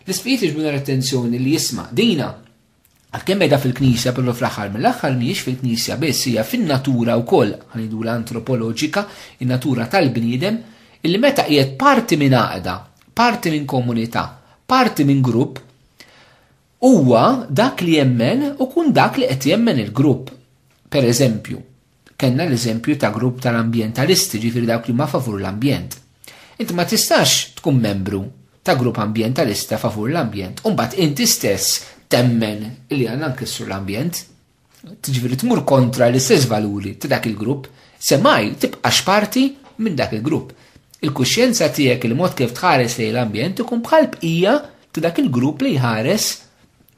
L-isfijiet jiġbuna l-attenzjoni li jisma' dina għalkemm qiegħda fil-Knisja però fl-aħħar mill-aħħar mhijiex fil-Knisja biss hija fin-natura wkoll, ħanidula antropoloġika, in-natura tal-bniedem illi meta qiegħed parti minn għaqda, parti minn komunità, parti minn grupp, huwa dak li jemmen u kun dak li qed jemmen il-grupp. Per eżempju, kellna l-eżempju ta' grupp tal-ambjentalisti, ġifieri dawk li ma favur l-ambjent. Inti ma tistax tkun membru ta' grupp ambjentalista favur l-ambjent, u mbagħad inti stess temmen li għandna nkissru l-ambjent. Ġifieri tmur kontra l-istess valuri ta' dak il-grupp, semmaj tibqax parti minn dak il-grupp. Il-kuxjenza tiegħek il-mod kif tħares lejn l-ambjent ikun bħal bqija ta' dak il-grupp li jħares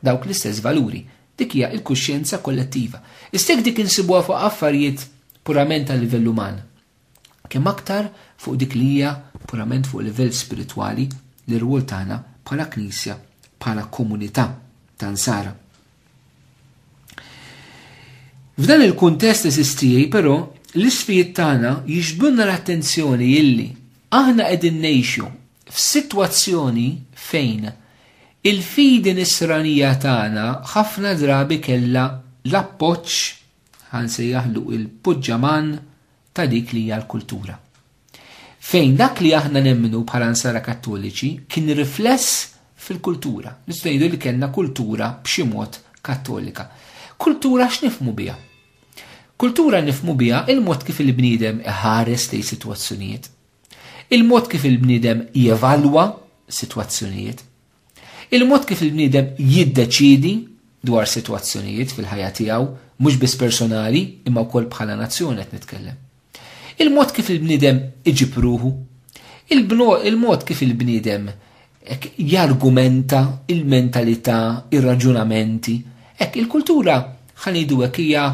dawk l-istess valuri. Dik hija l-kuxjenza kollettiva. Istek dik insibuha fuq affarijiet purament tal livell uman. Kemm aktar fuq dik li hija purament fuq livell spiritwali li rwol tagħna bħala Knisja, bħala komunità ta' nsara. F'dan il-kuntest esistijaj però l-isfijiet tagħna jiġbdulna l-attenzjoni illi aħna qegħdin ngħixu f'sitwazzjoni fejn il-fidi nisranija tagħna ħafna drabi kellha l-appoġġ ħansejjaħlu il-puġġaman ta' dik li hija l-kultura. Fejn dak li aħna nemmnu bħala nsara kattoliċi kien rifless fil-kultura. Nistgħu ngħidu li kellna kultura b'xi mod kattolika. Kultura x'nifhmu biha? Kultura nifhmu biha il-mod kif il-bniedem iħares lejn sitwazzjonijiet. Il-mod kif il-bniedem jevalwa sitwazzjonijiet. Il-mod kif il-bniedem jiddeċiedi dwar sitwazzjonijiet fil-ħajja tiegħu, mhux biss personali, imma wkoll bħala nazzjoni qed nitkellem. Il-mod kif il-bniedem iġib ruħu, il-mod kif il-bniedem jargumenta il-mentalità, ir-raġunamenti. Il-kultura ħanidu hekk hija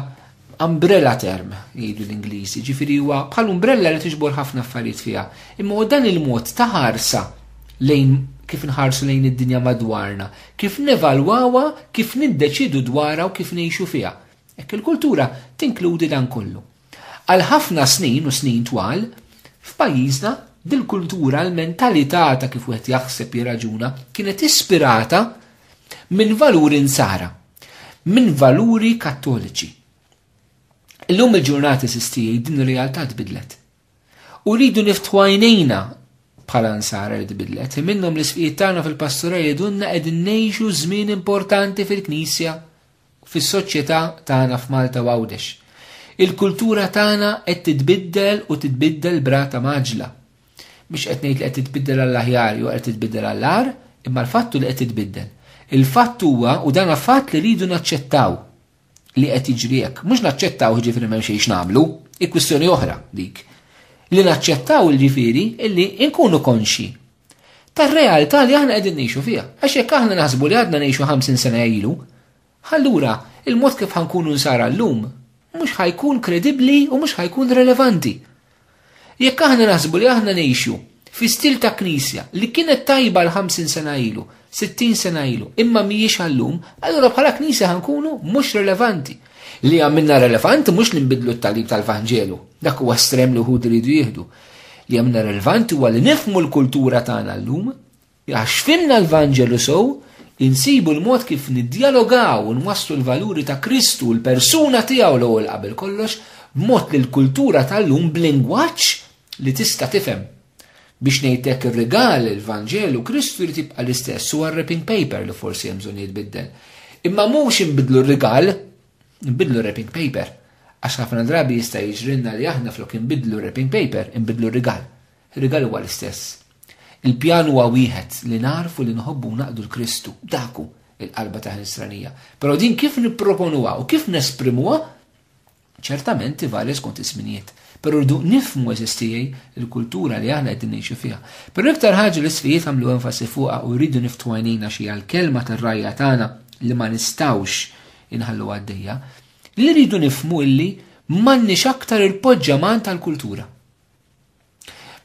umbrella term, jgħidu l-Ingliżi, ġifieri huwa bħal umbrella li tiġbor ħafna affarijiet fiha. Imma dan il-mod ta' ħarsa lejn kif nħarsu lejn id-dinja madwarna, kif nevalwawa, kif niddeċidu dwarha u kif ngħixu fiha. Il-kultura tinkludi dan kollu. Għal ħafna snin u snin twal, f'pajjiżna dil-kultura l-mentalità ta' kif wieħed jaħseb jiraġuna kienet ispirata minn valuri nsara, minn valuri kattoliċi. Illum il-ġurnati sistijaj din ir-realtà tbidlet. U rridu niftħu għajnejna bħala nsara li tbidlet. Minnhom l-isfijiet tagħna fil-pastora jgħidulna qegħdin ngħixu żmien importanti fil-Knisja, fis-soċjetà tagħna f'Malta u Għawdex. Il-kultura tagħna qed titbiddel u titbiddel brata maġla. Mhux qed ngħid li qed titbiddel għall-aħjar jew qed titbiddel għall-ar, imma l-fattu li qed titbiddel. Il-fatt huwa u dan fatt li rridu naċċettaw li qed jiġri hekk. Mhux naċċettaw ġifieri m'hemm xejn nagħmlu, kwistjoni oħra dik. Li naċċettaw il-ġifieri illi nkunu konxi tar-realtà li aħna qegħdin ngħixu fiha. Għax jekk aħna naħsbu li għadna ngħixu 50 sena ilu, allura il-mod kif ħankunu nsara llum mhux ħajkun kredibbli u mhux ħajkun relevanti. Jekk aħna naħsbu li aħna ngħixu fi stil ta' Knisja li kienet tajba l-50 sena ilu, 60 sena ilu, imma mhijiex għallum, allura bħala Knisja ħankunu mhux relevanti. Li għamilna relevanti mhux li nbidlu t-talib tal-Vanġelu, dak huwa estrem li ħud iridu jieħdu. Li għamilna relevanti huwa li nifhmu l-kultura tagħna llum, għax finna l-Vanġelu sew, insibu l-mod kif niddialogaw u nwasslu l-valuri ta' Kristu, l-persuna tiegħu l-ewwel qabel kollox, b'mod li l-kultura tal-lum b'lingwaġġ li tista' tifhem. Biex ngħidlek ir-rigal, il-Vanġelu, Kristu jrid tibqa' l-istess huwa wrapping paper li forsi hemm bżonn jitbiddel. Imma mhux inbidlu r-rigal, nbidlu wrapping paper. Għax ħafna drabi jista' jiġrilna li aħna flok inbidlu wrapping paper, inbidlu r-rigal. Ir-rigal huwa l-istess. Il-pjan huwa wieħed li narfu li nħobbu naqdu l-Kristu, daku il-qalba ta' nisranija. Però din kif nipproponuha u kif nesprimuha, ċertament ivarja skont isminijiet. Però rridu nifhmu eżistijaj il-kultura li aħna qegħdin ngħixu fiha. Però iktar ħaġa li sfijiet għamlu enfasi fuqha u rridu niftu għajnejna xi għall-kelma tar-rajja tagħna li ma nistgħux inħallu għaddejja, li rridu nifhmu illi m'għandniex aktar il-poġġaman tal-kultura.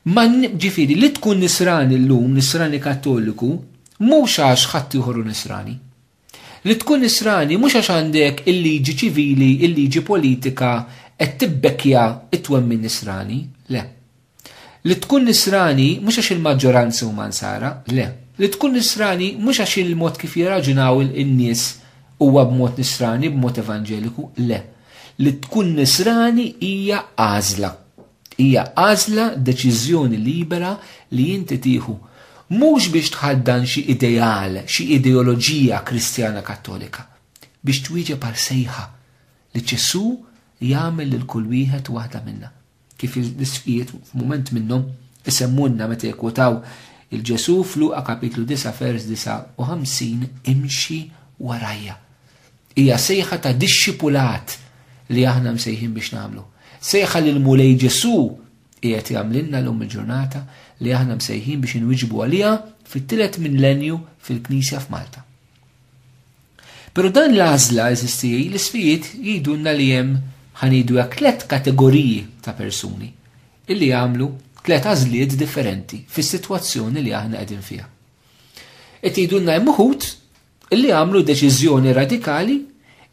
Ġifieri li tkun nisrani llum, nisrani kattoliku, mhux għax ħadd ieħor nisrani. Li tkun nisrani mhux għax għandek il-liġi ċivili, il-liġi politika qed tibbekkja it-twem min nisrani, le. Li tkun nisrani mhux għax il-maġġoranza huma nsara, le. Li tkun nisrani mhux għax il-mod kif jiraġunaw in-nies huwa b'mod nisrani, b'mod evanġeliku, le. Li tkun nisrani hija għażla. Hija għażla, deċiżjoni libera li inti tieħu. Mhux biex tħaddan xi ideal, xi ideoloġija kristjana kattolika. Biex twieġeb għal sejħa li Ġesu jagħmel lil kull wieħed waħda minna. Kif l-isfijiet f'mument minnhom isemmunna meta jekwotaw il-Ġesu f'Luqa kapitlu 9 vers 59 imxi warajja. Hija sejħa ta' dixxipulat li aħna msejħin biex nagħmlu. Sejħa lil mulej Ġesu qiegħed jagħmlilna llum il-ġurnata li aħna msejħin biex inwiġbu għaliha fit-tielet millenju fil-Knisja f'Malta. Però dan l-għażla eżistijaj l-isfijiet jgħidulna li hemm ħanidu hekk 3 kategoriji ta' persuni illi jagħmlu 3 għażliet differenti fis-sitwazzjoni li aħna qegħdin fiha. Qed jgħidulna hemm uħud illi jagħmlu deċiżjoni radikali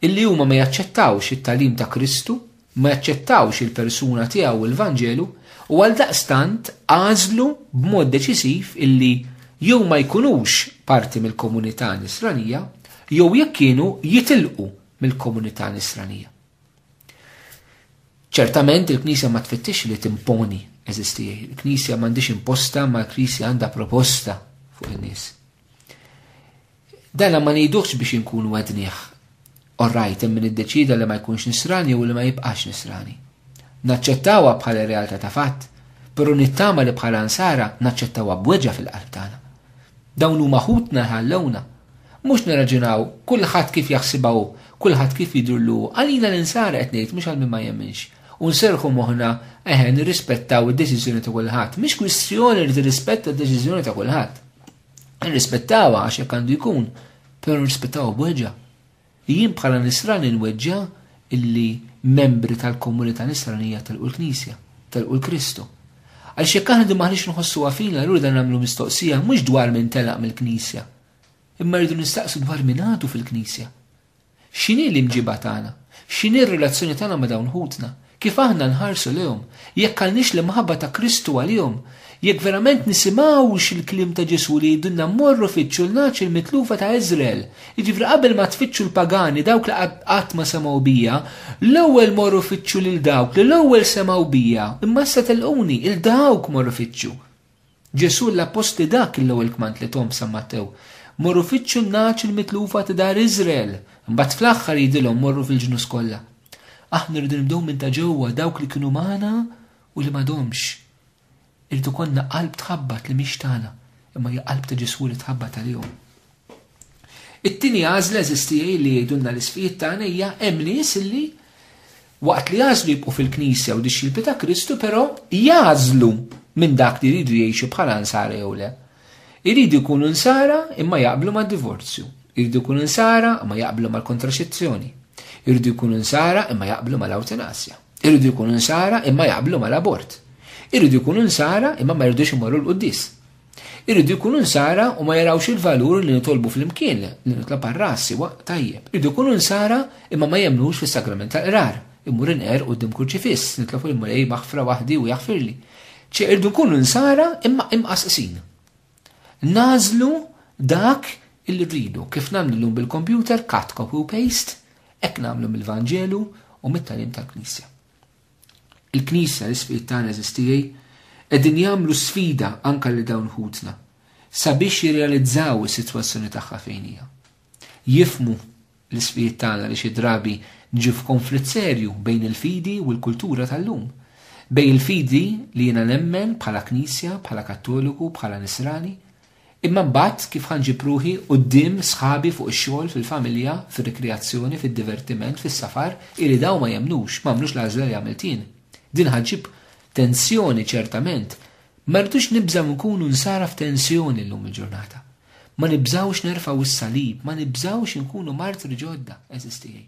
illi huma ma jaċċettawx it-tagħlim ta' Kristu, ma jaċċettawx il-persuna tiegħu il-Vanġelu u għaldaqstant għażlu b'mod deċisiv illi jew ma jkunux parti mill-komunità nisranija jew jekk kienu jitilqu mill-komunità nisranija. Ċertament il-Knisja ma tfittix li timponi eżistijaj. Il-Knisja m'għandix imposta, ma l-Knisja għandha proposta fuq in-nies. Dana ma ngħidux biex inkunu għednieħ. Orrajt, hemm min iddeċida li ma jkunx nisrani u li ma jibqax nisrani. Naċċettawha bħala realtà ta' fatt, però nittama li bħala nsara naċċettawha b'weġġa fil-qalb tagħna. Dawn huma ħutna ħallewna. Mhux nirraġunaw kulħadd kif jaħsibgħu, kulħadd kif jidurlu, għalina l-insara qed ngħid mhux għal min ma jemminx. U nserħu moħħna nirrispettaw id-deċiżjoni ta' kulħadd. Mhix kwistjoni li tirrispetta d-deċiżjoni ta' kulħadd. Nirrispettawha għax hekk għandu jkun, però nirrispettawha b'weġġa. Jien bħala nisrani nweġġa illi membri tal-komunità nisranija telqu l-Knisja, telqu l-Kristu. Għaliex jekk aħna maħniex nħossuha fina allura dan nagħmlu mistoqsija mhux dwar min telaq mill-Knisja, imma rridu nistaqsu dwar min għadu fil-Knisja. X'inhi l-imġiba tagħna? X'inhi r-relazzjoni tagħna ma' dawn ħutna? Kif aħna nħarsu lehom? Jekk għandniex l-imħabba ta' Kristu għalihom, jekk verament nisimgħux il-kliem ta' Ġesu li jidulna mmorru fitxu l-naċ il-mitlufa ta' Iżrael. Jiġifieri qabel ma tfittxu l-pagani dawk li qatt ma semgħu bija, l-ewwel morru fitxu lil dawk li l-ewwel semgħu bija, imma issa telquni il dawk morru fitxu. Ġesu l-apposti dak l-ewwel kmand li tom San Mattew. Morru fitxu l-naċ il-mitlufa ta' dar Iżrael, imbagħad fl-aħħar jidilhom morru fil-ġnus kollha. Aħna rridu nibdew minn ta' ġewwa dawk li kienu magħna u li m'għadhomx. Irridu konna qalb tħabbat li mhix tagħna, imma hija qalb ta' Ġesu li tħabbat għalihom. It-tieni għażla eżistijaj li jgħidulna l-isfijiet tagħna hija hemm nies illi waqt li jażlu jibqgħu fil-Knisja u dix-xilpi ta' Kristu però jażlu minn dak li jridu jgħixu bħala nsara jew le. Iridu jkunu nsara imma jaqblu mad-divorzju. Iridu jkunu nsara imma jaqblu mal-kontraċezzjoni. Iridu jkunu nsara imma jaqblu mal-eutanasja. Iridu jkunu nsara imma jaqblu mal-abort. Iridu jkunu nsara imma ma jridux imorru l-quddis. Iridu jkunu nsara u ma jarawx il-valur li nitolbu fl-imkien li nitlob għar-rassi tajjeb. Iridu jkunu nsara imma ma jemnux fis-sakrament tal-qrar. Immur inqer quddiem kurċifiss, nitlob il-mulej maħfra waħdi u jaħfirli. Iridu jkunu nsara imma imqasqsin. Nażlu dak il rridu kif nagħmlu llum bil-computer cut copy u paste, hekk nagħmlu mill-Vanġelu u mit-tagħlim tal-Knisja. Il-Knisja l-isfijiet tagħna eżistijaj qegħdin jagħmlu sfida anke li dawn ħutna sabiex jirrealizzaw is-sitwazzjoni tagħha fejn hija. Jifmu l-isfijiet tagħna li xi drabi ġif konflitt serju bejn il-fidi u l-kultura tal-lum. Bejn il-fidi li jiena nemmen bħala Knisja, bħala Kattoliku, bħala Nisrani, imma mbagħad kif ħanġib ruħi quddiem sħabi fuq ix-xogħol fil-familja, fir-rikreazzjoni, fid-divertiment, fis-safar, ili daw ma jemnux, m'għamlux l-għażla li għamiltin. Din ħaġib tensjoni ċertament. Ma rridux nibżaw nkunu nsara f'tensjoni llum il-ġurnata. Ma nibżawx nerfgħu is-salib, ma nibżawx nkunu martri ġodda eżistijaj.